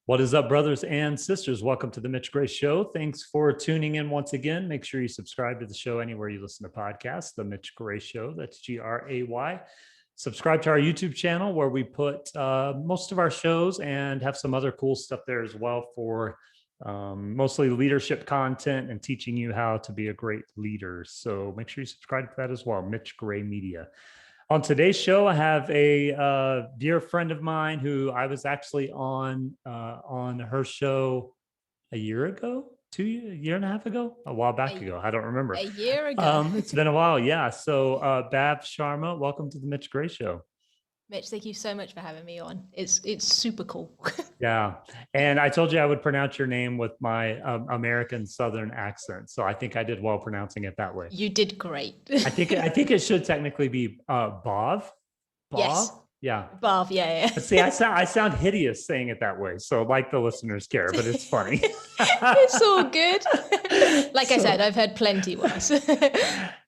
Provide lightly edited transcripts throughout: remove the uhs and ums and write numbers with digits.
What is up, brothers and sisters? Welcome to the Mitch Gray Show. Thanks for tuning in once again. Make sure you subscribe to the show anywhere you listen to podcasts, The Mitch Gray Show. That's Gray. Subscribe to our YouTube channel where we put most of our shows and have some other cool stuff there as well for mostly leadership content and teaching you how to be a great leader. So make sure you subscribe to that as well, Mitch Gray Media. On today's show, I have a dear friend of mine who I was actually on her show a year ago, a year and a half ago, a while back ago. I don't remember. A year ago. It's been a while, yeah. So Bhav Sharma, welcome to the Mitch Gray Show. Mitch, thank you so much for having me on. It's super cool. Yeah. And I told you I would pronounce your name with my American Southern accent. So I think I did well pronouncing it that way. You did great. I think it should technically be Bhav. Yes. Yeah. Bhav, yeah. See, I sound hideous saying it that way. So like the listeners care, but it's funny. It's all good. Like I said, I've heard plenty worse.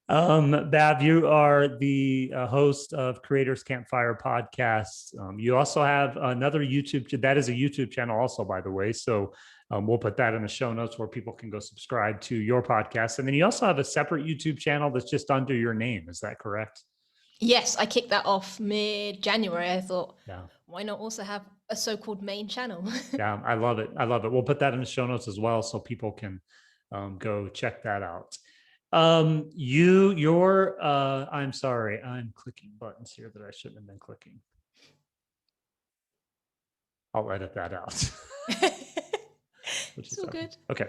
Bhav, you are the host of Creators Campfire Podcast. You also have another YouTube, that is a YouTube channel also, by the way. So we'll put that in the show notes where people can go subscribe to your podcast. And then you also have a separate YouTube channel that's just under your name. Is that correct? Yes, I kicked that off mid-January. I thought, why not also have a so-called main channel? Yeah, I love it. We'll put that in the show notes as well so people can go check that out. I'm sorry, I'm clicking buttons here that I shouldn't have been clicking. I'll edit that out. It's all good. Okay.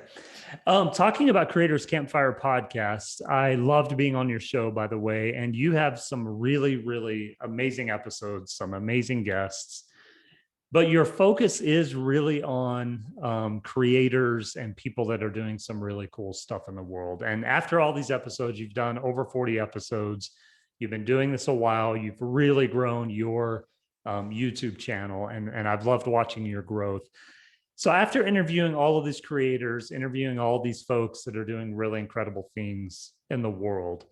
Talking about Creators Campfire Podcast, I loved being on your show, by the way, and you have some really, really amazing episodes, some amazing guests. But your focus is really on creators and people that are doing some really cool stuff in the world. And after all these episodes, you've done over 40 episodes. You've been doing this a while. You've really grown your YouTube channel, and I've loved watching your growth. So after interviewing all of these creators, interviewing all these folks that are doing really incredible things in the world,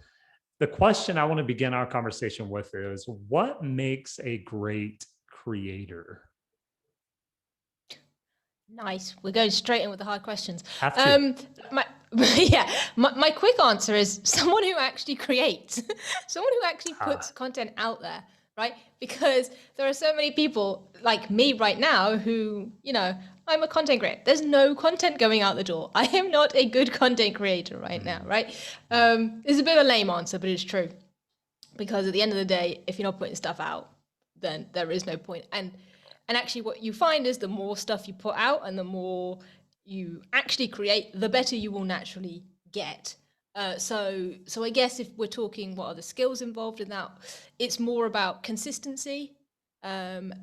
the question I want to begin our conversation with is, what makes a great creator? Nice. We're going straight in with the hard questions. Have to. My quick answer is someone who actually creates, someone who actually puts content out there, right? Because there are so many people like me right now who, I'm a content creator. There's no content going out the door. I am not a good content creator right now, right? It's a bit of a lame answer, but it's true. Because at the end of the day, if you're not putting stuff out, then there is no point. And actually what you find is the more stuff you put out and the more you actually create, the better you will naturally get. So I guess if we're talking what are the skills involved in that, it's more about consistency and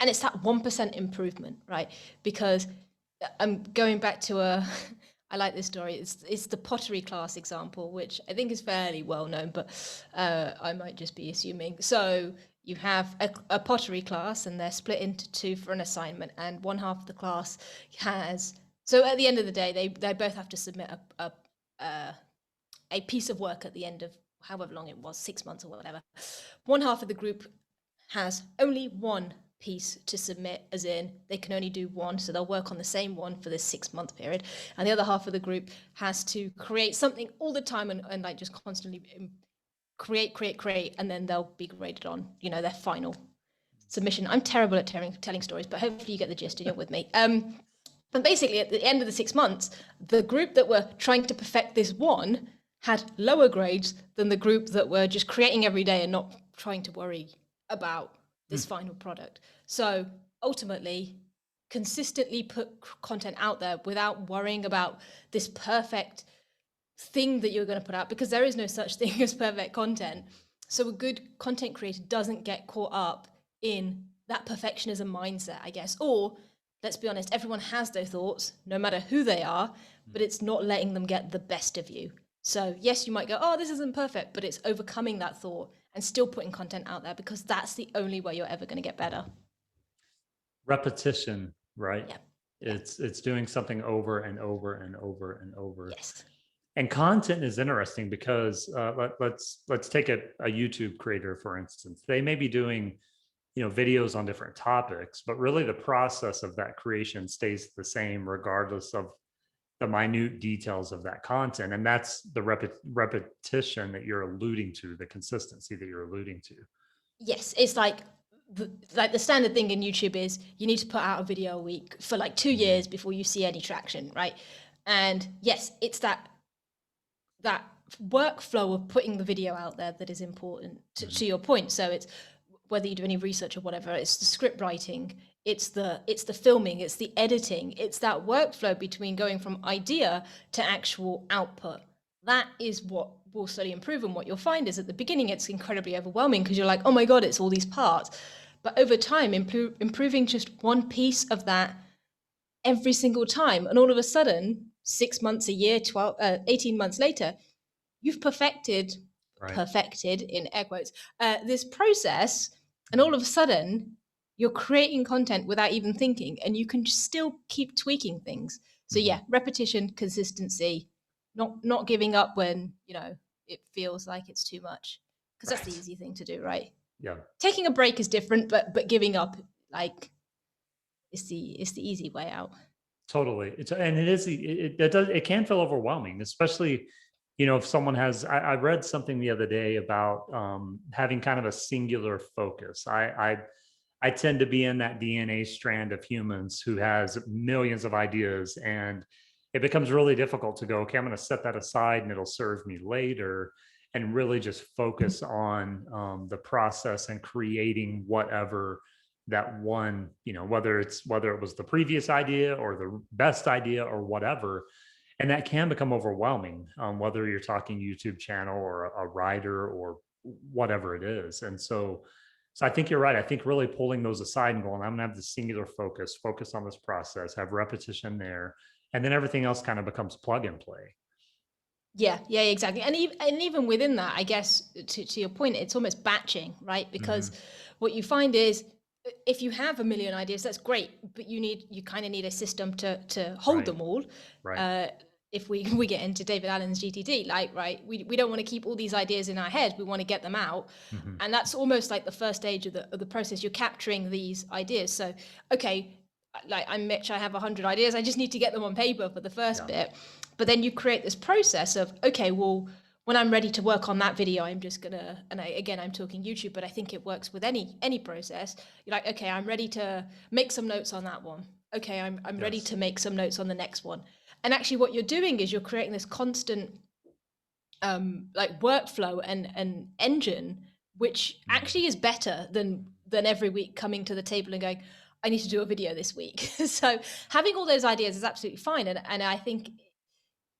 it's that 1% improvement, right? Because I'm going back to I like this story. It's the pottery class example, which I think is fairly well known, but I might just be assuming. So you have a pottery class and they're split into two for an assignment, and one half of the class so at the end of the day, they both have to submit a piece of work at the end of however long it was, 6 months or whatever. One half of the group has only one piece to submit, as in they can only do one, so they'll work on the same one for this 6 month period, and the other half of the group has to create something all the time and like just constantly create, and then they'll be graded on their final submission. I'm terrible at telling stories, but hopefully you get the gist and you're with me. And basically at the end of the 6 months, the group that were trying to perfect this one had lower grades than the group that were just creating every day and not trying to worry about this final product. So ultimately, consistently put content out there without worrying about this perfect thing that you're going to put out, because there is no such thing as perfect content. So a good content creator doesn't get caught up in that perfectionism mindset, I guess. Or let's be honest, everyone has those thoughts, no matter who they are, but it's not letting them get the best of you. So yes, you might go, oh, this isn't perfect, but it's overcoming that thought and still putting content out there, because that's the only way you're ever going to get better. Repetition, right? Yeah. It's doing something over and over and over and over. Yes. And content is interesting because let's take a YouTube creator, for instance. They may be doing videos on different topics, but really the process of that creation stays the same regardless of the minute details of that content. And that's the repetition that you're alluding to, the consistency that you're alluding to. Yes, it's like the standard thing in YouTube is you need to put out a video a week for like 2 years before you see any traction, right? And yes, it's that workflow of putting the video out there that is important to your point. So it's whether you do any research or whatever, it's the script writing, it's the filming, it's the editing, it's that workflow between going from idea to actual output. That is what will slowly improve. And what you'll find is at the beginning it's incredibly overwhelming because you're like, oh my god, it's all these parts. But over time, improving just one piece of that every single time, and all of a sudden 6 months, a year, 18 months later, you've perfected in air quotes this process, and all of a sudden you're creating content without even thinking, and you can still keep tweaking things. So yeah, repetition, consistency, not giving up when it feels like it's too much, because that's the easy thing to do, right? Yeah. Taking a break is different, but giving up, like, is the easy way out. Totally. It can feel overwhelming, especially, if someone has, I read something the other day about having kind of a singular focus. I tend to be in that DNA strand of humans who has millions of ideas, and it becomes really difficult to go, okay, I'm going to set that aside and it'll serve me later, and really just focus on the process and creating whatever that one, whether it was the previous idea or the best idea or whatever. And that can become overwhelming, whether you're talking YouTube channel or a writer or whatever it is. And so I think you're right. I think really pulling those aside and going, I'm gonna have the singular focus on this process, have repetition there, and then everything else kind of becomes plug and play. Yeah, exactly. And even within that, I guess, to your point, it's almost batching, right? Because what you find is, if you have a million ideas, that's great, but you kind of need a system to hold them all. Right. If we get into David Allen's GTD, like, right, we don't want to keep all these ideas in our head. We want to get them out. And that's almost like the first stage of the process. You're capturing these ideas. So, okay, like, I'm Mitch, I have 100 ideas. I just need to get them on paper for the first bit. But then you create this process of, okay, well, when I'm ready to work on that video, I'm just gonna, and I'm talking YouTube, but I think it works with any process. You're like, okay, I'm ready to make some notes on that one. Okay, I'm ready to make some notes on the next one. And actually what you're doing is you're creating this constant like workflow and engine, which actually is better than every week coming to the table and going, I need to do a video this week. So having all those ideas is absolutely fine. And I think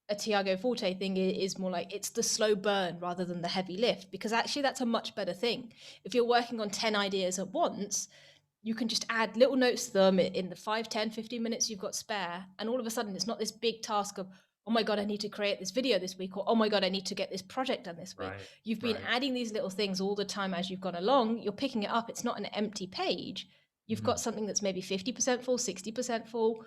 a Tiago Forte thing is more like, it's the slow burn rather than the heavy lift, because actually that's a much better thing. If you're working on 10 ideas at once, you can just add little notes to them in the 5, 10, 15 minutes you've got spare. And all of a sudden it's not this big task of, oh my God, I need to create this video this week, or oh my God, I need to get this project done this week. You've been adding these little things all the time as you've gone along. You're picking it up. It's not an empty page. You've got something that's maybe 50% full, 60% full.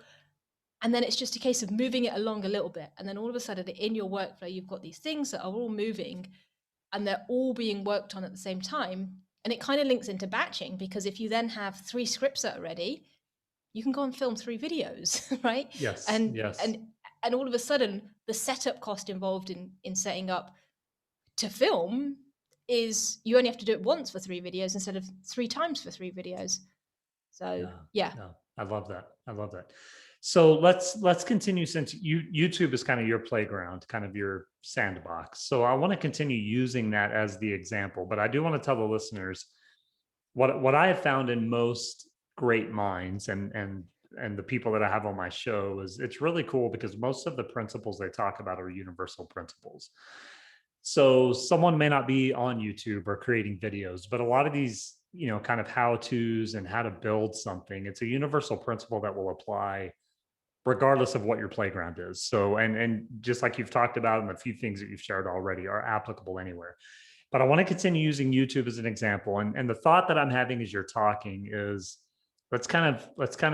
And then it's just a case of moving it along a little bit. And then all of a sudden in your workflow, you've got these things that are all moving and they're all being worked on at the same time. And it kind of links into batching, because if you then have 3 scripts that are ready, you can go and film 3 videos, right? Yes. And all of a sudden the setup cost involved in setting up to film is, you only have to do it once for 3 videos instead of 3 times for 3 videos. So yeah. I love that. So let's continue, since YouTube is kind of your playground, kind of your sandbox. So I want to continue using that as the example, but I do want to tell the listeners what I have found in most great minds and the people that I have on my show is, it's really cool because most of the principles they talk about are universal principles. So someone may not be on YouTube or creating videos, but a lot of these, kind of how-tos and how to build something, it's a universal principle that will apply regardless of what your playground is. So, and just like you've talked about, and a few things that you've shared already are applicable anywhere. But I want to continue using YouTube as an example. And the thought that I'm having as you're talking is, let's kind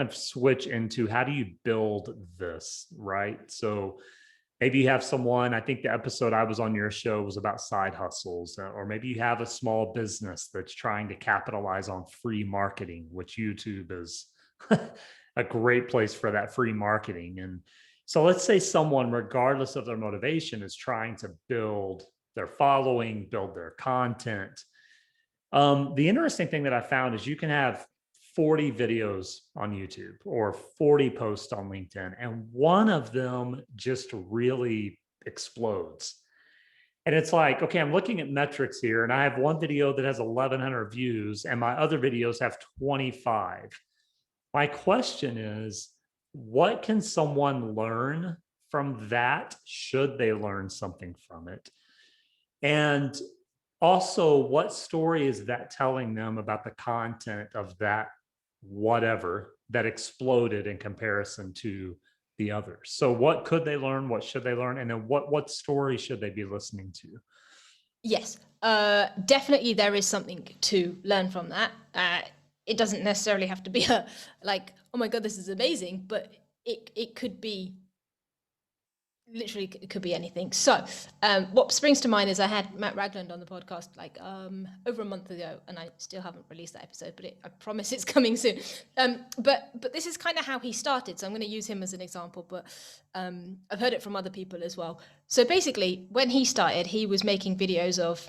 of switch into, how do you build this, right? So maybe you have someone, I think the episode I was on your show was about side hustles, or maybe you have a small business that's trying to capitalize on free marketing, which YouTube is a great place for that free marketing. And so let's say someone, regardless of their motivation, is trying to build their following, build their content. The interesting thing that I found is you can have 40 videos on YouTube or 40 posts on LinkedIn, and one of them just really explodes. And it's like, okay, I'm looking at metrics here, and I have one video that has 1,100 views, and my other videos have 25. My question is, what can someone learn from that? Should they learn something from it? And also, what story is that telling them about the content of that whatever that exploded in comparison to the others? So what could they learn? What should they learn? And then what story should they be listening to? Yes, definitely there is something to learn from that. It doesn't necessarily have to be a like, oh my God, this is amazing, but it could be literally, it could be anything. So what springs to mind is I had Matt Ragland on the podcast like over a month ago, and I still haven't released that episode, but I promise it's coming soon. But this is kind of how he started, so I'm going to use him as an example, but I've heard it from other people as well. So basically, when he started, he was making videos of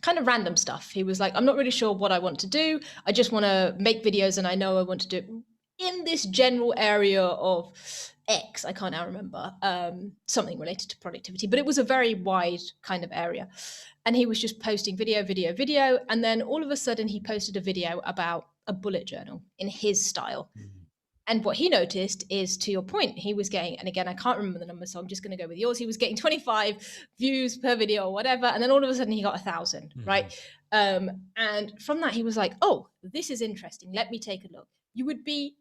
kind of random stuff. He was like, I'm not really sure what I want to do. I just want to make videos, and I know I want to do it in this general area of X. I can't now remember, something related to productivity, but it was a very wide kind of area. And he was just posting video. And then all of a sudden he posted a video about a bullet journal in his style. Mm-hmm. And what he noticed is, to your point, he was getting, and again, I can't remember the number, so I'm just going to go with yours. He was getting 25 views per video or whatever. And then all of a sudden he got 1,000, mm-hmm. right? And from that, he was like, oh, this is interesting. Let me take a look. You would be,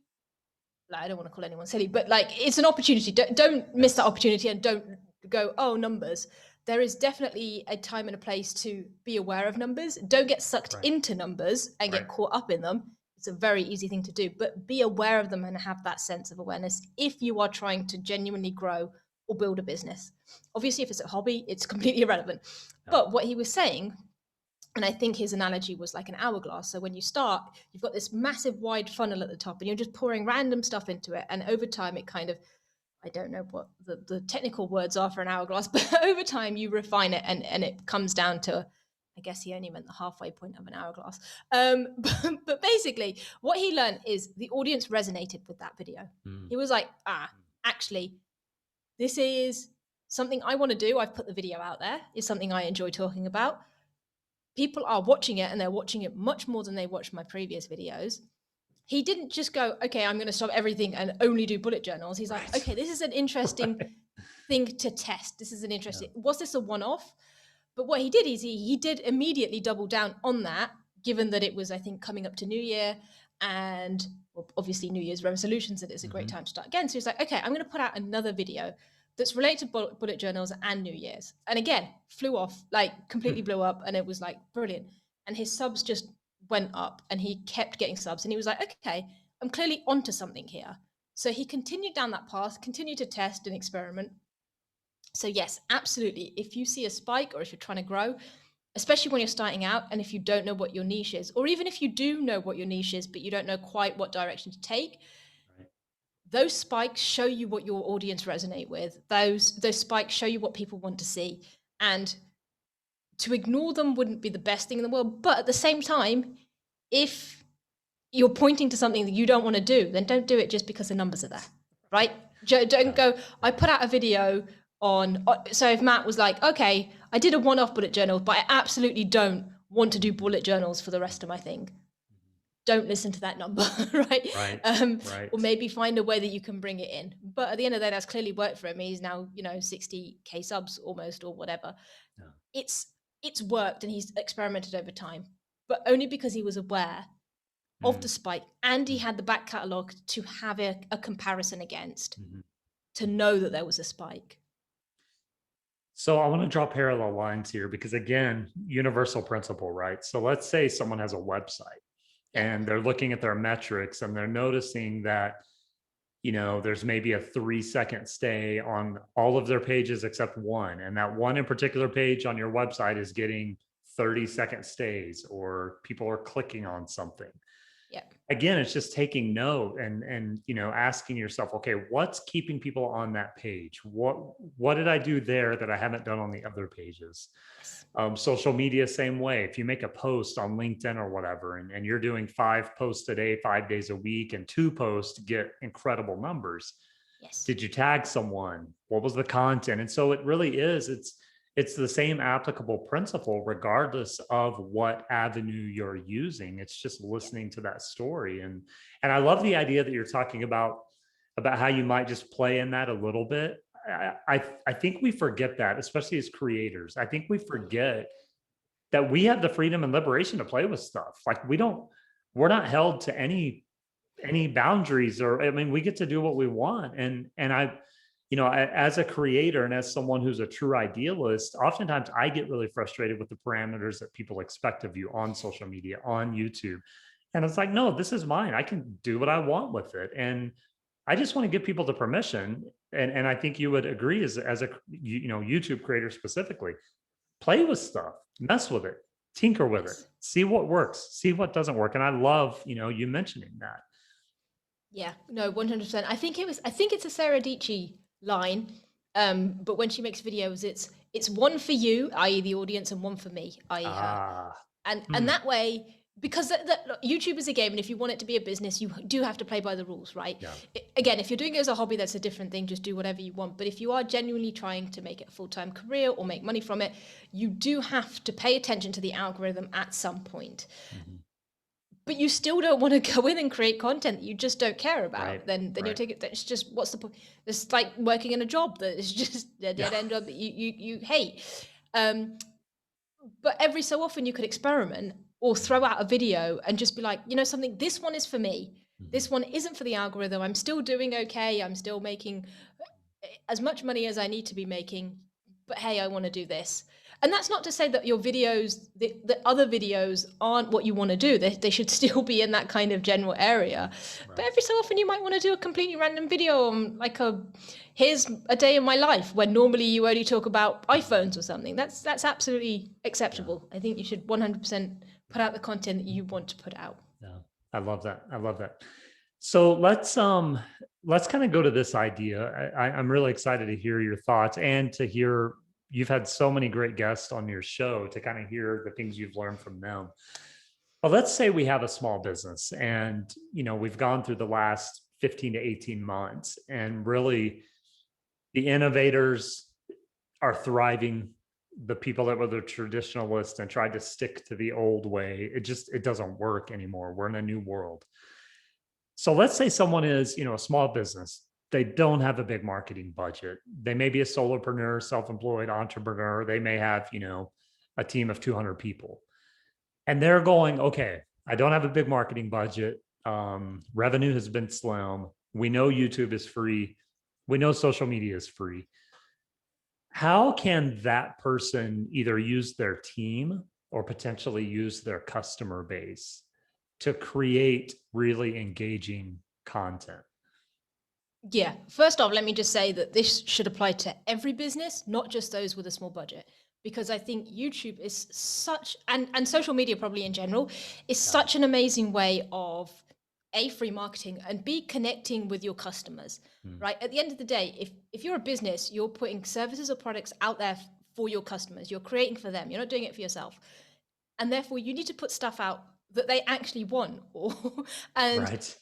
like, I don't want to call anyone silly, but like, it's an opportunity. Don't miss that opportunity, and don't go, oh, numbers. There is definitely a time and a place to be aware of numbers. Don't get sucked into numbers and get caught up in them. It's a very easy thing to do, but be aware of them and have that sense of awareness if you are trying to genuinely grow or build a business. Obviously, if it's a hobby, it's completely irrelevant. Yeah. But what he was saying, and I think his analogy was like an hourglass. So when you start, you've got this massive wide funnel at the top, and you're just pouring random stuff into it. And over time, it kind of, I don't know what the technical words are for an hourglass, but over time you refine it, and it comes down to, I guess he only meant the halfway point of an hourglass. But basically what he learned is the audience resonated with that video. He was like, actually, this is something I want to do. I've put the video out there. It's something I enjoy talking about. People are watching it, and they're watching it much more than they watched my previous videos. He didn't just go, okay, I'm going to stop everything and only do bullet journals. He's like, okay, this is an interesting thing to test. This is an interesting, was this a one-off? But what he did is he did immediately double down on that, given that it was, I think, coming up to New Year, and well, obviously New Year's resolutions, and it's a great time to start again. So he's like, okay, I'm going to put out another video that's related to bullet journals and New Year's. And again, flew off, like completely blew up, and it was like brilliant. And his subs just went up, and he kept getting subs, and he was like, okay, I'm clearly onto something here. So he continued down that path, continued to test and experiment. So yes, absolutely. If you see a spike, or if you're trying to grow, especially when you're starting out, and if you don't know what your niche is, or even if you do know what your niche is, but you don't know quite what direction to take, those spikes show you what your audience resonate with. Those spikes show you what people want to see. And to ignore them wouldn't be the best thing in the world. But at the same time, if you're pointing to something that you don't want to do, then don't do it just because the numbers are there, right? Don't go, I put out a video on, so if Matt was like, okay, I did a one-off bullet journal, but I absolutely don't want to do bullet journals for the rest of my thing. Don't listen to that number, right? Right. Or maybe find a way that you can bring it in. But at the end of the day, that's clearly worked for him. He's now, 60K subs almost, or whatever. Yeah. It's worked, and he's experimented over time, but only because he was aware of the spike, and he had the back catalogue to have a comparison against, to know that there was a spike. So I want to draw parallel lines here, because again, universal principle, right? So let's say someone has a website, and they're looking at their metrics, and they're noticing that, there's maybe a 3-second stay on all of their pages except one. And that one in particular page on your website is getting 30-second stays, or people are clicking on something. Yeah. Again, it's just taking note and asking yourself, okay, what's keeping people on that page? What did I do there that I haven't done on the other pages? Yes. Social media, same way. If you make a post on LinkedIn or whatever, and you're doing 5 posts a day, 5 days a week, and 2 posts get incredible numbers. Yes. Did you tag someone? What was the content? And so it really is, it's the same applicable principle regardless of what avenue you're using. It's just listening to that story. And I love the idea that you're talking about how you might just play in that a little bit. I think we forget that, especially as creators. I think we forget that we have the freedom and liberation to play with stuff. Like we're not held to any boundaries, or I mean, we get to do what we want. And as a creator and as someone who's a true idealist, oftentimes I get really frustrated with the parameters that people expect of you on social media, on YouTube. And it's like, no, this is mine. I can do what I want with it. And I just want to give people the permission. And I think you would agree as a YouTube creator specifically, play with stuff, mess with it, tinker with it, see what works, see what doesn't work. And I love, you mentioning that. Yeah, no, 100%. I think it's a Sarah Dietschy line. But when she makes videos, it's one for you, i.e. the audience, and one for me, i.e. her. And that way, because look, YouTube is a game, and if you want it to be a business, you do have to play by the rules, right? Yeah. Again, if you're doing it as a hobby, that's a different thing. Just do whatever you want. But if you are genuinely trying to make it a full-time career or make money from it, you do have to pay attention to the algorithm at some point. Mm-hmm. But you still don't want to go in and create content that you just don't care about. Right. Then you'll take it. It's just, what's the point? It's like working in a job that is just a dead end job that you hate. But every so often you could experiment or throw out a video and just be like, something, this one is for me. Mm-hmm. This one isn't for the algorithm. I'm still doing okay. I'm still making as much money as I need to be making. But hey, I want to do this. And that's not to say that your videos, the other videos aren't what you want to do. They should still be in that kind of general area. Right. But every so often you might want to do a completely random video on here's a day in my life, when normally you only talk about iPhones or something. That's absolutely acceptable. Yeah. I think you should 100% put out the content that you want to put out. Yeah, I love that. So let's kind of go to this idea. I'm really excited to hear your thoughts and to hear, you've had so many great guests on your show, to kind of hear the things you've learned from them. But let's say we have a small business and, we've gone through the last 15 to 18 months, and really the innovators are thriving. The people that were the traditionalists and tried to stick to the old way, it doesn't work anymore. We're in a new world. So let's say someone is, a small business. They don't have a big marketing budget. They may be a solopreneur, self-employed entrepreneur. They may have, a team of 200 people. And they're going, okay, I don't have a big marketing budget. Revenue has been slim. We know YouTube is free. We know social media is free. How can that person either use their team or potentially use their customer base to create really engaging content? Yeah. First off, let me just say that this should apply to every business, not just those with a small budget, because I think YouTube is such, and social media probably in general, is such an amazing way of A, free marketing, and B, connecting with your customers, right? At the end of the day, if you're a business, you're putting services or products out there for your customers. You're creating for them. You're not doing it for yourself. And therefore, you need to put stuff out that they actually want. And right.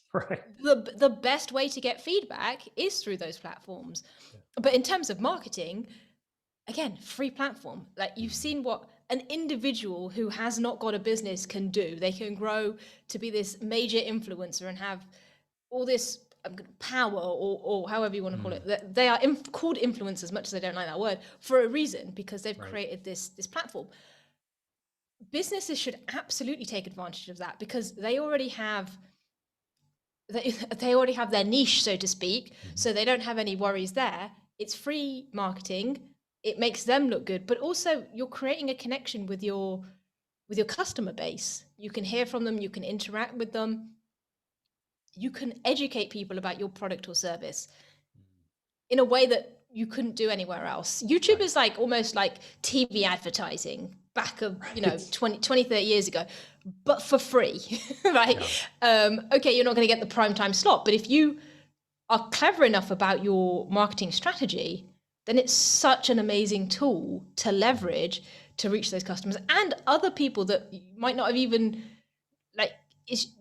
The best way to get feedback is through those platforms. Yeah. But in terms of marketing, again, free platform. Like, you've seen what an individual who has not got a business can do. They can grow to be this major influencer and have all this power, or however you want to call it. They are called influencers, much as I don't like that word, for a reason, because they've created this platform. Businesses should absolutely take advantage of that, because they already have their niche, so to speak. So they don't have any worries there. It's free marketing. It makes them look good, but also you're creating a connection with your customer base. You can hear from them, you can interact with them. you can educate people about your product or service in a way that you couldn't do anywhere else. YouTube is like almost like TV advertising back of, 20, 30 years ago, but for free, right? Okay, you're not going to get the prime time slot, but if you are clever enough about your marketing strategy, then it's such an amazing tool to leverage to reach those customers and other people that might not have even like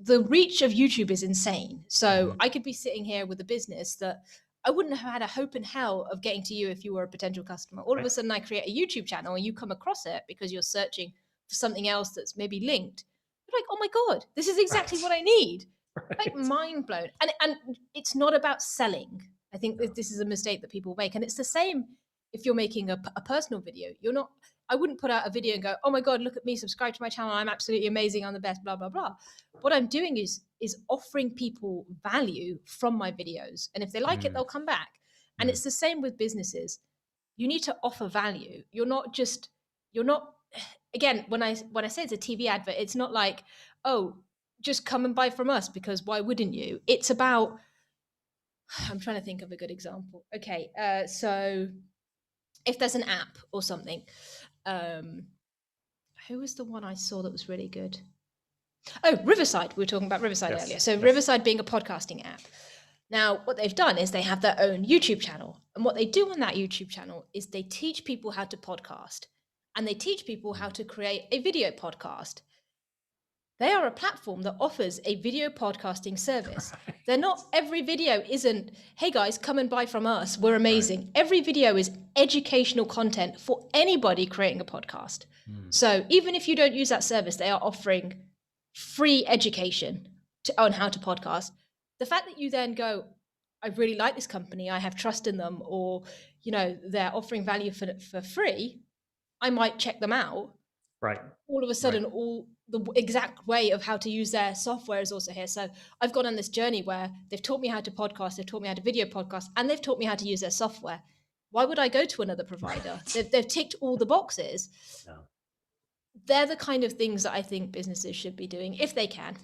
the reach of YouTube is insane. So I could be sitting here with a business that I wouldn't have had a hope in hell of getting to you if you were a potential customer. All of a sudden I create a YouTube channel and you come across it because you're searching for something else that's maybe linked. You're like, oh my God, this is exactly what I need. Like mind blown. And it's not about selling. I think this is a mistake that people make. And it's the same if you're making a personal video. I wouldn't put out a video and go, oh my God, look at me, subscribe to my channel. I'm absolutely amazing. I'm the best, blah, blah, blah. What I'm doing is offering people value from my videos. And if they like it, they'll come back. And it's the same with businesses. You need to offer value. You're not, again, when I say it's a TV advert, it's not like, oh, just come and buy from us because why wouldn't you? It's about, I'm trying to think of a good example. Okay. So if there's an app or something, who was the one I saw that was really good? Oh, Riverside. We were talking about Riverside earlier. So Riverside being a podcasting app. Now, what they've done is they have their own YouTube channel. And what they do on that YouTube channel is they teach people how to podcast and they teach people how to create a video podcast. They are a platform that offers a video podcasting service. They're not, every video isn't, hey guys, come and buy from us. We're amazing. Every video is educational content for anybody creating a podcast. So even if you don't use that service, they are offering free education on how to podcast. The fact that you then go, I really like this company, I have trust in them, or, they're offering value for free, I might check them out. Right. All of a sudden, all the exact way of how to use their software is also here. So I've gone on this journey where they've taught me how to podcast, they've taught me how to video podcast, and they've taught me how to use their software. Why would I go to another provider? They've ticked all the boxes. They're the kind of things that I think businesses should be doing if they can.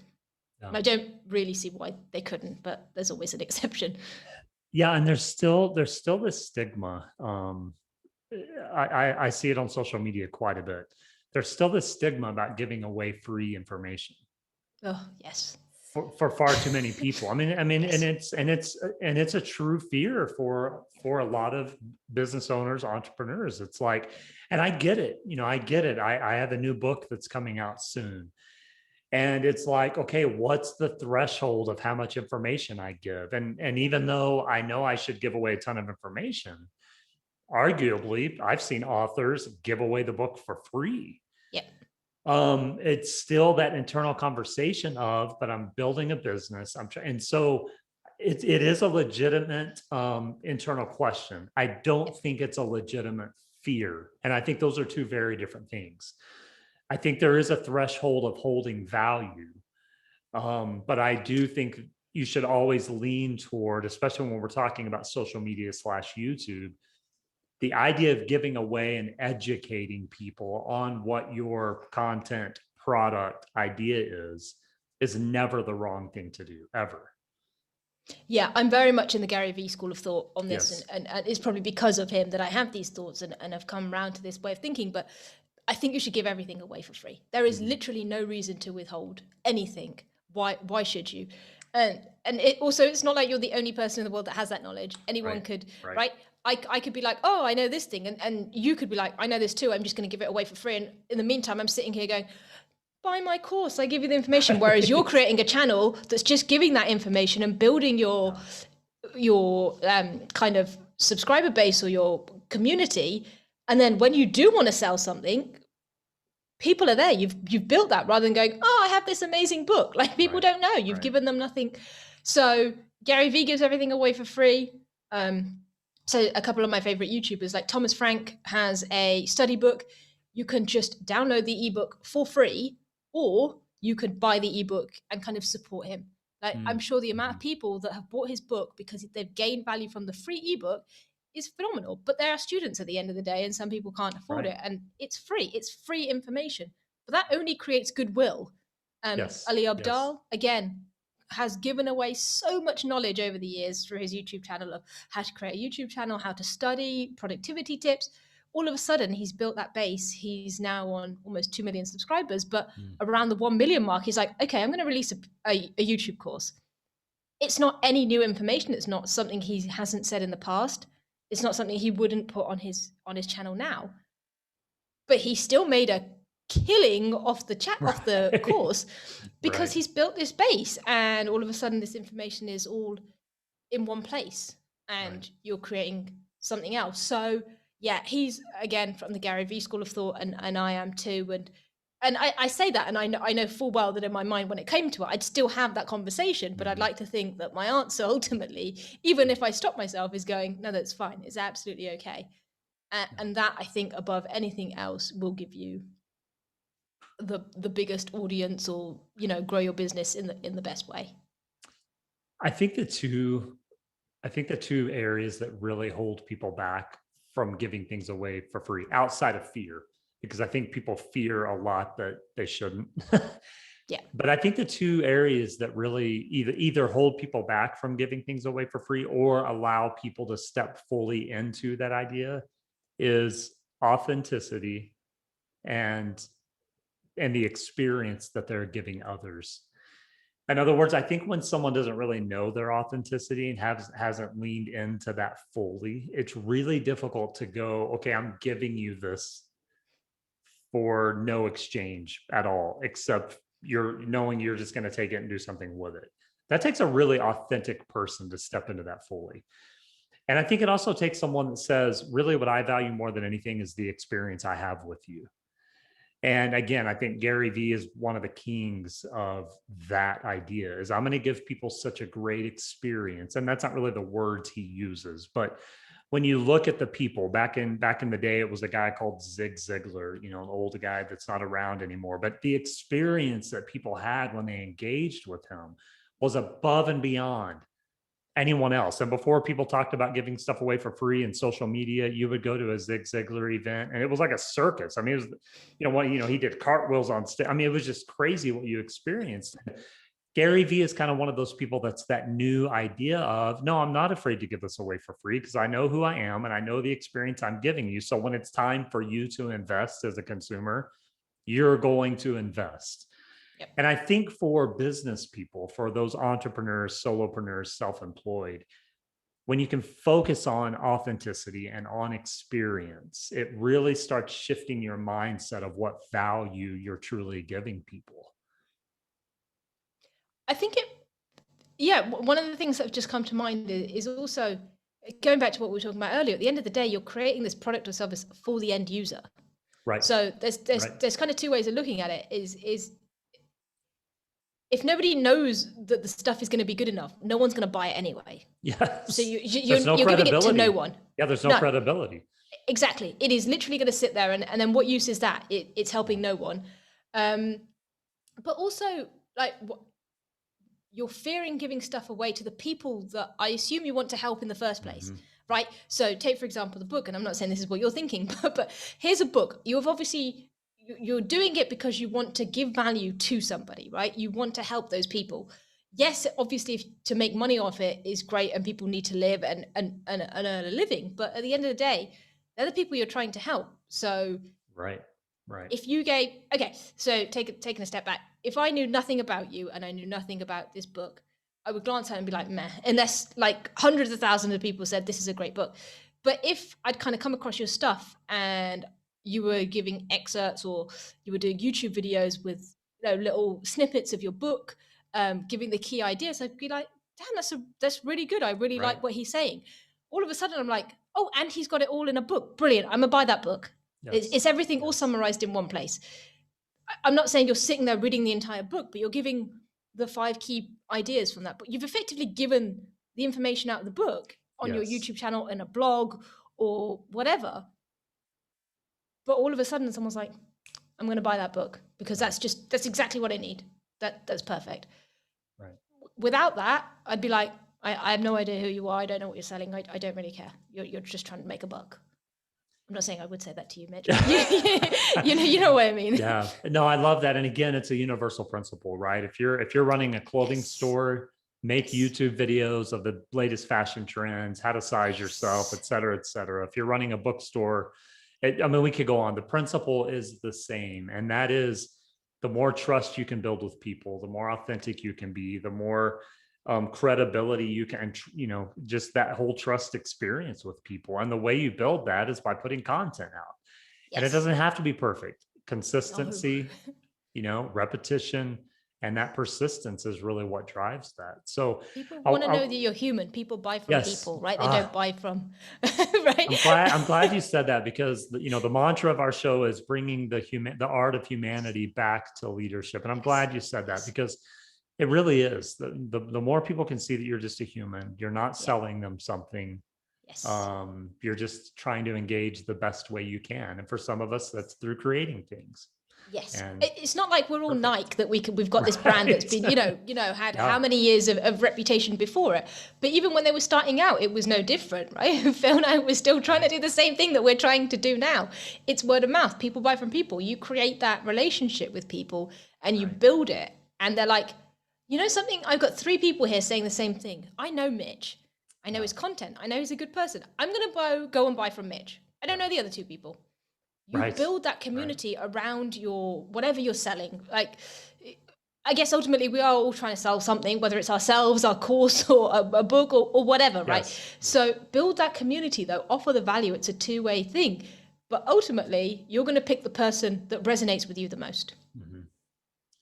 And I don't really see why they couldn't, but there's always an exception. Yeah, and there's still this stigma. I see it on social media quite a bit. There's still this stigma about giving away free information. Oh, yes. For far too many people. I mean, yes. and it's a true fear for a lot of business owners, entrepreneurs. It's like, and I get it. I get it. I have a new book that's coming out soon. And it's like, okay, what's the threshold of how much information I give? And even though I know I should give away a ton of information, arguably, I've seen authors give away the book for free. Yeah. It's still that internal conversation of, but I'm building a business. And so it is a legitimate internal question. I don't think it's a legitimate fear. And I think those are two very different things. I think there is a threshold of holding value. But I do think you should always lean toward, especially when we're talking about social media / YouTube, the idea of giving away and educating people on what your content, product, idea is never the wrong thing to do, ever. Yeah, I'm very much in the Gary Vee school of thought on this. Yes. And it's probably because of him that I have these thoughts and have come around to this way of thinking. But I think you should give everything away for free. There is literally no reason to withhold anything. Why should you? And it also, it's not like you're the only person in the world that has that knowledge. Anyone could, right? I could be like, oh, I know this thing. And you could be like, I know this too. I'm just going to give it away for free. And in the meantime, I'm sitting here going, buy my course. I give you the information. Whereas you're creating a channel that's just giving that information and building your kind of subscriber base or your community. And then when you do want to sell something, people are there. You've built that rather than going, oh, I have this amazing book. Like people don't know. You've given them nothing. So Gary Vee gives everything away for free. So a couple of my favorite YouTubers, like Thomas Frank, has a study book. You can just download the ebook for free, or you could buy the ebook and kind of support him. Like I'm sure the amount of people that have bought his book because they've gained value from the free ebook is phenomenal. But there are students at the end of the day, and some people can't afford it. And it's free. It's free information. But that only creates goodwill. Ali Abdaal, again, has given away so much knowledge over the years through his YouTube channel of how to create a YouTube channel, how to study, productivity tips. All of a sudden, he's built that base. He's now on almost 2 million subscribers, but around the 1 million mark, he's like, okay, I'm going to release a YouTube course. It's not any new information. It's not something he hasn't said in the past. It's not something he wouldn't put on his channel now. But he still made a killing off the course because he's built this base, and all of a sudden this information is all in one place, and you're creating something else. So yeah, he's again from the Gary Vee school of thought, and I am too. And I say that, and I know full well that in my mind, when it came to it, I'd still have that conversation. But I'd like to think that my answer ultimately, even if I stop myself, is going, no, that's fine. It's absolutely okay. And that, I think, above anything else, will give you the biggest audience, or grow your business in the best way. I think the two areas that really hold people back from giving things away for free, outside of fear, because I think people fear a lot that they shouldn't. Yeah. But I think the two areas that really either hold people back from giving things away for free or allow people to step fully into that idea is authenticity and the experience that they're giving others. In other words, I think when someone doesn't really know their authenticity and hasn't leaned into that fully, it's really difficult to go, okay, I'm giving you this for no exchange at all, except you're knowing you're just going to take it and do something with it. That takes a really authentic person to step into that fully. And I think it also takes someone that says, really what I value more than anything is the experience I have with you. And again, I think Gary Vee is one of the kings of that idea, is I'm going to give people such a great experience. And that's not really the words he uses, but when you look at the people back in the day, it was a guy called Zig Ziglar, an old guy that's not around anymore. But the experience that people had when they engaged with him was above and beyond anyone else. And before people talked about giving stuff away for free in social media, you would go to a Zig Ziglar event and it was like a circus. I mean, it was, he did cartwheels on stage. I mean, it was just crazy what you experienced. Gary Vee is kind of one of those people that's that new idea of, no, I'm not afraid to give this away for free because I know who I am and I know the experience I'm giving you. So when it's time for you to invest as a consumer, you're going to invest. Yep. And I think for business people, for those entrepreneurs, solopreneurs, self-employed, when you can focus on authenticity and on experience, it really starts shifting your mindset of what value you're truly giving people. I think one of the things that have just come to mind is also going back to what we were talking about earlier. At the end of the day, you're creating this product or service for the end user. Right. So there's kind of two ways of looking at it. Is if nobody knows that the stuff is going to be good enough, no one's going to buy it anyway. Yes. So you're giving it to no one. Yeah, there's no credibility. Exactly. It is literally going to sit there, and then what use is that? It's helping no one. But also, like, you're fearing giving stuff away to the people that I assume you want to help in the first place, right? So take, for example, the book, and I'm not saying this is what you're thinking, but here's a book. You're doing it because you want to give value to somebody, right? You want to help those people. Yes, obviously, to make money off it is great, and people need to live and earn a living. But at the end of the day, they're the people you're trying to help. So right. If you so taking a step back, if I knew nothing about you and I knew nothing about this book, I would glance at it and be like, meh, unless like hundreds of thousands of people said this is a great book. But if I'd kind of come across your stuff and you were giving excerpts, or you were doing YouTube videos with little snippets of your book, giving the key ideas, I'd be like, damn, that's really good. I really like what he's saying. All of a sudden I'm like, oh, and he's got it all in a book. Brilliant. I'm gonna buy that book. Yes. It's everything all summarized in one place. I'm not saying you're sitting there reading the entire book, but you're giving the 5 key ideas from that book. You've effectively given the information out of the book on your YouTube channel, in a blog or whatever. But all of a sudden someone's like, I'm going to buy that book because that's exactly what I need. That's perfect. Right. Without that, I'd be like, I have no idea who you are. I don't know what you're selling. I don't really care. You're just trying to make a buck. I'm not saying I would say that to you, Mitch. You know what I mean. Yeah, no, I love that. And again, it's a universal principle, right? If you're running a clothing Yes. store, make Yes. YouTube videos of the latest fashion trends, how to size yourself, Yes. et cetera, et cetera. If you're running a bookstore, I mean, we could go on. The principle is the same, and that is the more trust you can build with people, the more authentic you can be, the more credibility you can, just that whole trust experience with people. And the way you build that is by putting content out. And it Yes. doesn't have to be perfect. No. Consistency, repetition, and that persistence is really what drives that. So People want to know that I'll you're human. People buy from yes. people, right? They don't buy from right. I'm glad you said that, because the mantra of our show is bringing the art of humanity back to leadership. And I'm Yes. glad you said that, Yes. because it really is. The more people can see that you're just a human, you're not Yeah. selling them something. Yes. You're just trying to engage the best way you can. And for some of us, that's through creating things. Yes, And it's not like we're all perfect. Nike that we've got this brand that's been had Yeah. how many years of reputation before it. But even when they were starting out, it was no different, right? Phil and I were still trying to do the same thing that we're trying to do now. It's word of mouth. People buy from people. You create that relationship with people and you build it, and they're like, something. I've got 3 people here saying the same thing. I know Mitch. I know his content. I know he's a good person. I'm gonna go and buy from Mitch. I don't know the other 2 people. You build that community around your whatever you're selling. Like, I guess ultimately we are all trying to sell something, whether it's ourselves, our course, or a book, or whatever, right? So build that community, though. Offer the value. It's a 2-way thing. But ultimately, you're going to pick the person that resonates with you the most. Mm-hmm.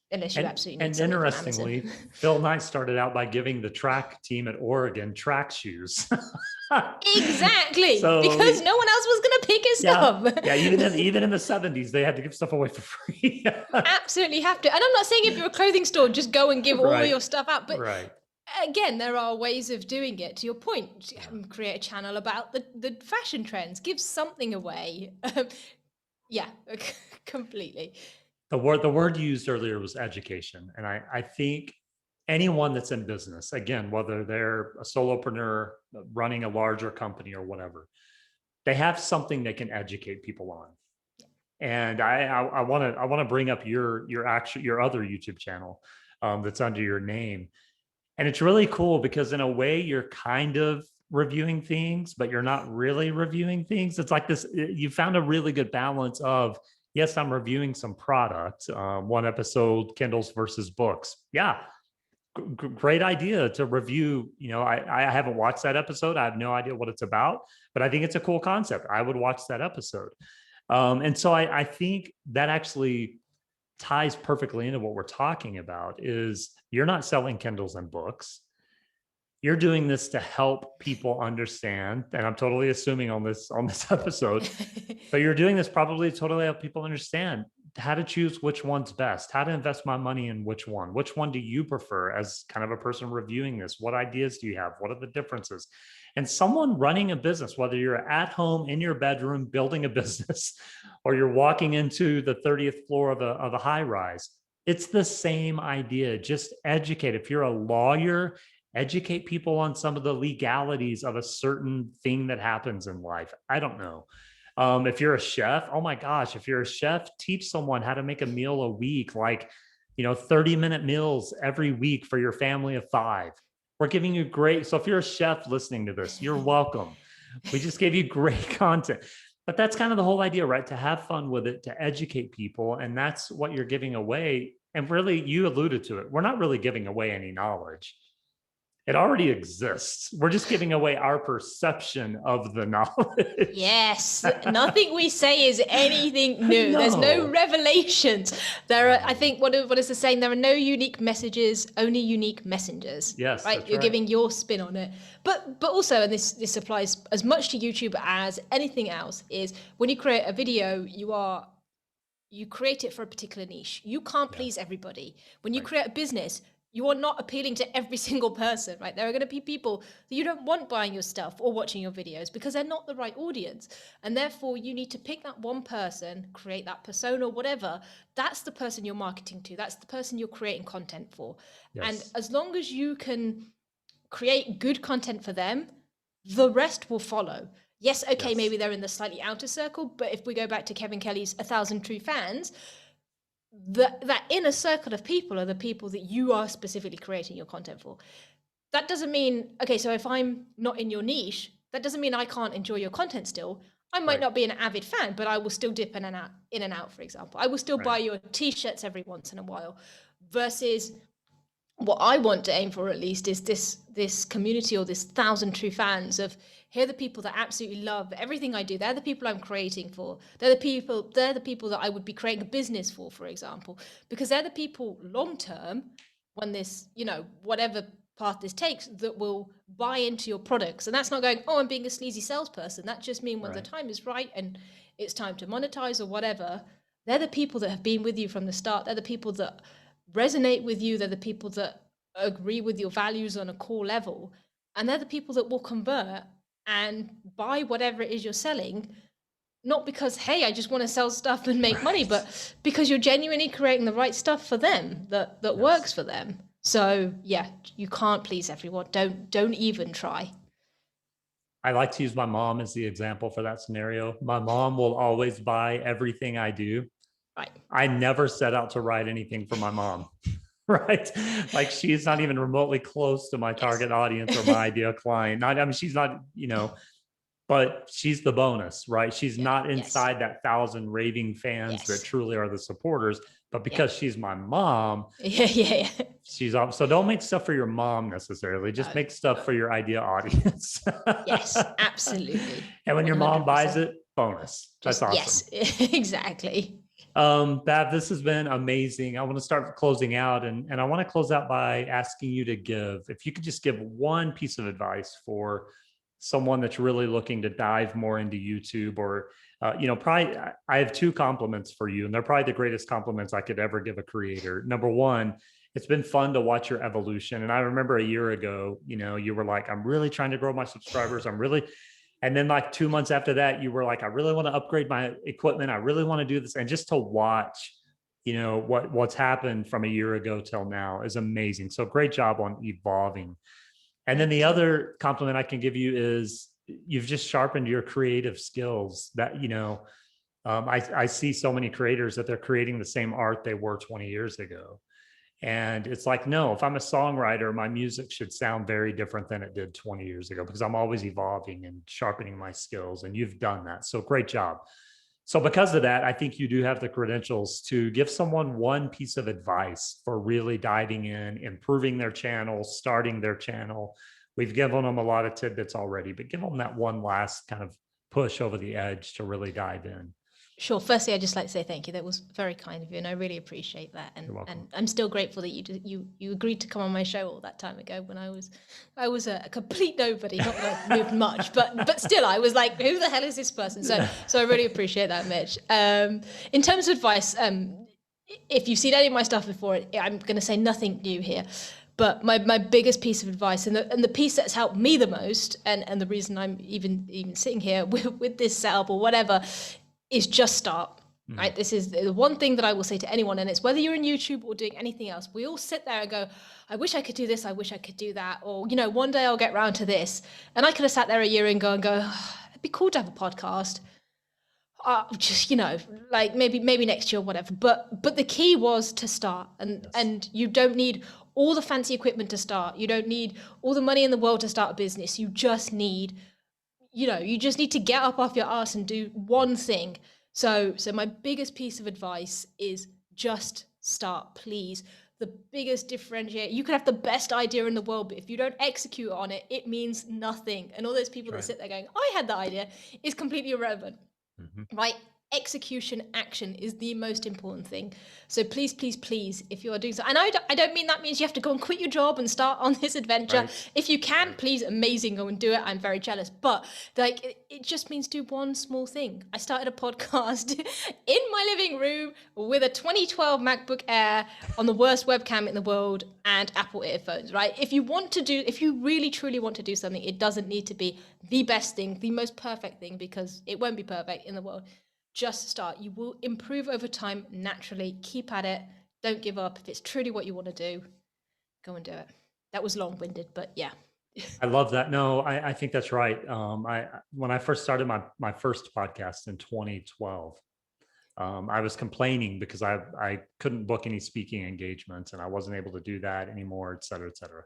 Unless you absolutely need and interestingly, Phil Knight started out by giving the track team at Oregon track shoes. Exactly, because no one else was going to pick his stuff. Yeah, even in the 70s, they had to give stuff away for free. Absolutely have to. And I'm not saying if you're a clothing store, just go and give all your stuff out. But again, there are ways of doing it. To your point, create a channel about the fashion trends, give something away. Yeah, completely. The word used earlier was education. And I think anyone that's in business, again, whether they're a solopreneur running a larger company or whatever, they have something they can educate people on. And I want to bring up your other YouTube channel that's under your name. And it's really cool because in a way you're kind of reviewing things, but you're not really reviewing things. It's like this, you found a really good balance of, yes, I'm reviewing some product. One episode, Kindles versus books. Yeah, great idea to review. I haven't watched that episode. I have no idea what it's about, but I think it's a cool concept. I would watch that episode. And so I think that actually ties perfectly into what we're talking about. Is you're not selling Kindles and books. You're doing this to help people understand, and I'm totally assuming on this episode, but you're doing this probably to totally help people understand how to choose which one's best, how to invest my money in which one do you prefer as kind of a person reviewing this? What ideas do you have? What are the differences? And someone running a business, whether you're at home in your bedroom building a business, or you're walking into the 30th floor of a high rise, it's the same idea. Just educate. If you're a lawyer, educate people on some of the legalities of a certain thing that happens in life. I don't know. If you're a chef, oh my gosh, if you're a chef, teach someone how to make a meal a week, like, 30-minute meals every week for your family of 5. We're giving you great. So if you're a chef listening to this, you're welcome. We just gave you great content. But that's kind of the whole idea, right? To have fun with it, to educate people. And that's what you're giving away. And really, you alluded to it. We're not really giving away any knowledge. It already exists. We're just giving away our perception of the knowledge. Yes, nothing we say is anything new. No. There's no revelations. There are, I think, what is the saying? There are no unique messages, only unique messengers. Yes, right. You're giving your spin on it, but also, and this applies as much to YouTube as anything else, is when you create a video, you create it for a particular niche. You can't please everybody. When you create a business, you are not appealing to every single person, right? There are going to be people that you don't want buying your stuff or watching your videos because they're not the right audience. And therefore, you need to pick that one person, create that persona, whatever. That's the person you're marketing to. That's the person you're creating content for. Yes. And as long as you can create good content for them, the rest will follow. Yes, okay, Yes. maybe they're in the slightly outer circle, but if we go back to Kevin Kelly's 1,000 True Fans, that inner circle of people are the people that you are specifically creating your content for. That doesn't mean, okay, so if I'm not in your niche, that doesn't mean I can't enjoy your content still. I might Right. not be an avid fan, but I will still dip in and out, for example. I will still Right. buy your t-shirts every once in a while, versus what I want to aim for, at least, is this community, or this 1,000 true fans of, here are the people that absolutely love everything I do. They're the people I'm creating for. They're the people that I would be creating a business for example, because they're the people long term, when this, whatever path this takes, that will buy into your products. And that's not going, oh, I'm being a sleazy salesperson. That just means when the Right. time is right and it's time to monetize or whatever, they're the people that have been with you from the start. They're the people that resonate with you. They're the people that agree with your values on a core level. And they're the people that will convert and buy whatever it is you're selling, not because, hey, I just want to sell stuff and make money, Right. but because you're genuinely creating the right stuff for them, that Yes. works for them. So yeah, you can't please everyone. Don't even try. I like to use my mom as the example for that scenario. My mom will always buy everything I do. Right. I never set out to write anything for my mom. Right. Like, she's not even remotely close to my target audience or my ideal client. I mean, she's not, but she's the bonus, right? She's Yeah. not Yes. inside that 1,000 raving fans that Yes. truly are the supporters. But Yeah. because she's my mom, Yeah. she's up. So don't make stuff for your mom necessarily. Just make stuff for your ideal audience. Yes, absolutely. And when your mom buys 100%. it, bonus. That's awesome. Yes, exactly. Bab, this has been amazing. I want to start closing out, and I want to close out by asking you to give, if you could just give one piece of advice for someone that's really looking to dive more into YouTube, or, probably I have two compliments for you, and they're probably the greatest compliments I could ever give a creator. Number one, it's been fun to watch your evolution. And I remember a year ago, you were like, I'm really trying to grow my subscribers. And then like 2 months after that, you were like, I really want to upgrade my equipment. I really want to do this. And just to watch, what's happened from a year ago till now is amazing. So great job on evolving. And then the other compliment I can give you is you've just sharpened your creative skills that, I see so many creators that they're creating the same art they were 20 years ago. And it's like, no, if I'm a songwriter, my music should sound very different than it did 20 years ago, because I'm always evolving and sharpening my skills. And you've done that. So great job. So because of that, I think you do have the credentials to give someone one piece of advice for really diving in, improving their channel, starting their channel. We've given them a lot of tidbits already, but give them that one last kind of push over the edge to really dive in. Sure. Firstly, I'd just like to say thank you. That was very kind of you, and I really appreciate that. And You're welcome. I'm still grateful that you agreed to come on my show all that time ago, when I was a complete nobody, not that I've moved much, but still, I was like, who the hell is this person? So I really appreciate that, Mitch. In terms of advice, if you've seen any of my stuff before, I'm going to say nothing new here. But my biggest piece of advice, and the piece that's helped me the most, and the reason I'm even sitting here with this setup or whatever, is just start. Right? This is the one thing that I will say to anyone, and it's whether you're in YouTube or doing anything else. We all sit there and go, I wish I could do this, I wish I could do that, or one day I'll get around to this. And I could have sat there a year ago and go, oh, it'd be cool to have a podcast. Just like maybe next year or whatever. But the key was to start, and you don't need all the fancy equipment to start. You don't need all the money in the world to start a business. You just need to get up off your ass and do one thing. So my biggest piece of advice is just start, please. The biggest differentiator, you could have the best idea in the world, but if you don't execute on it, it means nothing. And all those people that sit there going, I had the idea, is completely irrelevant. Right? Execution, action is the most important thing. So please, if you are doing so, and I don't mean that means you have to go and quit your job and start on this adventure. Right. If you can, please, amazing, go and do it. I'm very jealous, but like it just means do one small thing. I started a podcast in my living room with a 2012 MacBook Air on the worst webcam in the world and Apple earphones. Right? If you really truly want to do something, it doesn't need to be the best thing, the most perfect thing, because it won't be perfect in the world. Just start. You will improve over time naturally. Keep at it. Don't give up. If it's truly what you want to do, go and do it. That was long-winded, but yeah, I love that. No, I think that's right. When I first started my first podcast in 2012, I was complaining because I couldn't book any speaking engagements and I wasn't able to do that anymore, et cetera, et cetera.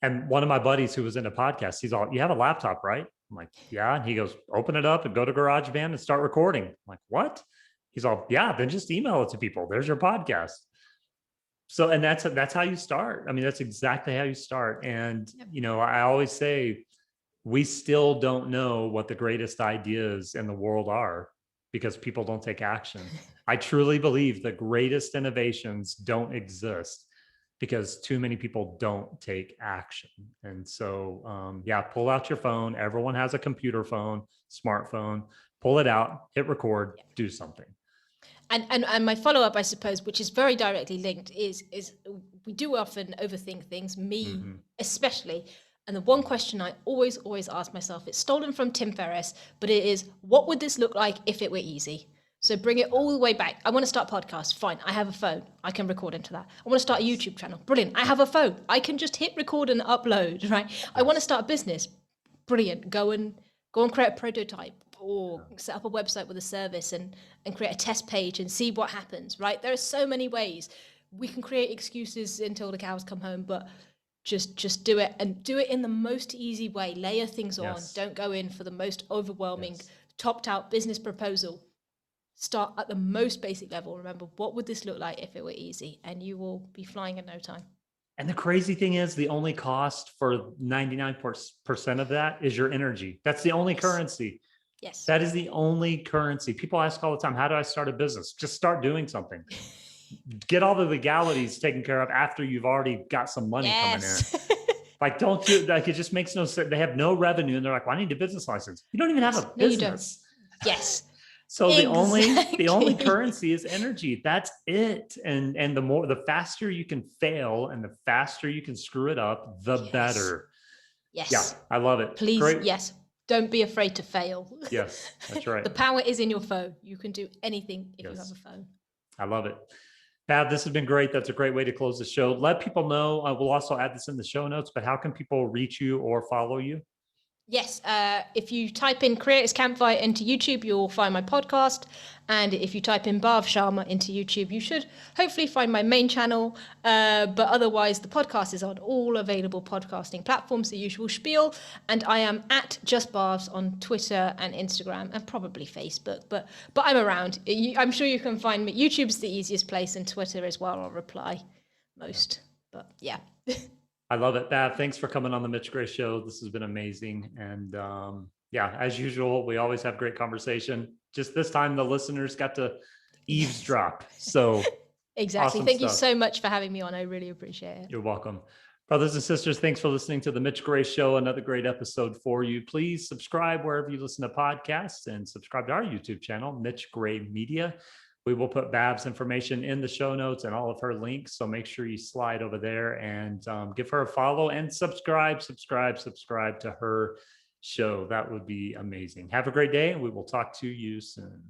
And one of my buddies who was in a podcast, he's all, "You have a laptop, right?" I'm like, "Yeah." And he goes, "Open it up and go to GarageBand and start recording." I'm like, "What?" He's all, "Yeah, then just email it to people. There's your podcast." So, and that's how you start. I mean, that's exactly how you start. And, Yep. I always say we still don't know what the greatest ideas in the world are because people don't take action. I truly believe the greatest innovations don't exist because too many people don't take action. And so, yeah, pull out your phone. Everyone has a computer phone, smartphone. Pull it out, hit record, do something. And my follow-up, I suppose, which is very directly linked, is we do often overthink things, me especially. And the one question I always ask myself, it's stolen from Tim Ferriss, but it is, what would this look like if it were easy? So bring it all the way back. I want to start a podcast. Fine. I have a phone. I can record into that. I want to start a YouTube channel. Brilliant. I have a phone. I can just hit record and upload, right? I want to start a business. Brilliant. Go and create a prototype or set up a website with a service and create a test page and see what happens, right? There are so many ways. We can create excuses until the cows come home, but just do it, and do it in the most easy way. Layer things on. Don't go in for the most overwhelming, topped out business proposal. Start at the most basic level. Remember, what would this look like if it were easy? And you will be flying in no time. And the crazy thing is, the only cost for 99% of that is your energy. That's the only currency. Yes. That is the only currency. People ask all the time, how do I start a business? Just start doing something. Get all the legalities taken care of after you've already got some money coming in. Like, don't do like, it just makes no sense. They have no revenue and they're like, well, I need a business license. You don't even have a business. No, you don't. Yes. So the only currency is energy. That's it. And the faster you can fail and the faster you can screw it up, the better. Yes. Yeah, I love it. Please, great. Yes. Don't be afraid to fail. Yes, that's right. The power is in your phone. You can do anything if you have a phone. I love it. Bhav, this has been great. That's a great way to close the show. Let people know. We'll also add this in the show notes, but how can people reach you or follow you? Yes, if you type in Creators Campfire into YouTube, you'll find my podcast. And if you type in Bhav Sharma into YouTube, you should hopefully find my main channel. But otherwise, the podcast is on all available podcasting platforms, the usual spiel. And I am at Just Bhavs on Twitter and Instagram and probably Facebook. But I'm around. I'm sure you can find me. YouTube's the easiest place, and Twitter as well. I'll reply most. But yeah. I love it. Bhav, thanks for coming on the Mitch Gray Show. This has been amazing. And yeah, as usual, we always have great conversation. Just this time, the listeners got to eavesdrop. So exactly. Awesome. Thank you so much for having me on. I really appreciate it. You're welcome. Brothers and sisters, thanks for listening to the Mitch Gray Show. Another great episode for you. Please subscribe wherever you listen to podcasts and subscribe to our YouTube channel, Mitch Gray Media. We will put Bhav's information in the show notes and all of her links. So make sure you slide over there and give her a follow and subscribe to her show. That would be amazing. Have a great day, and we will talk to you soon.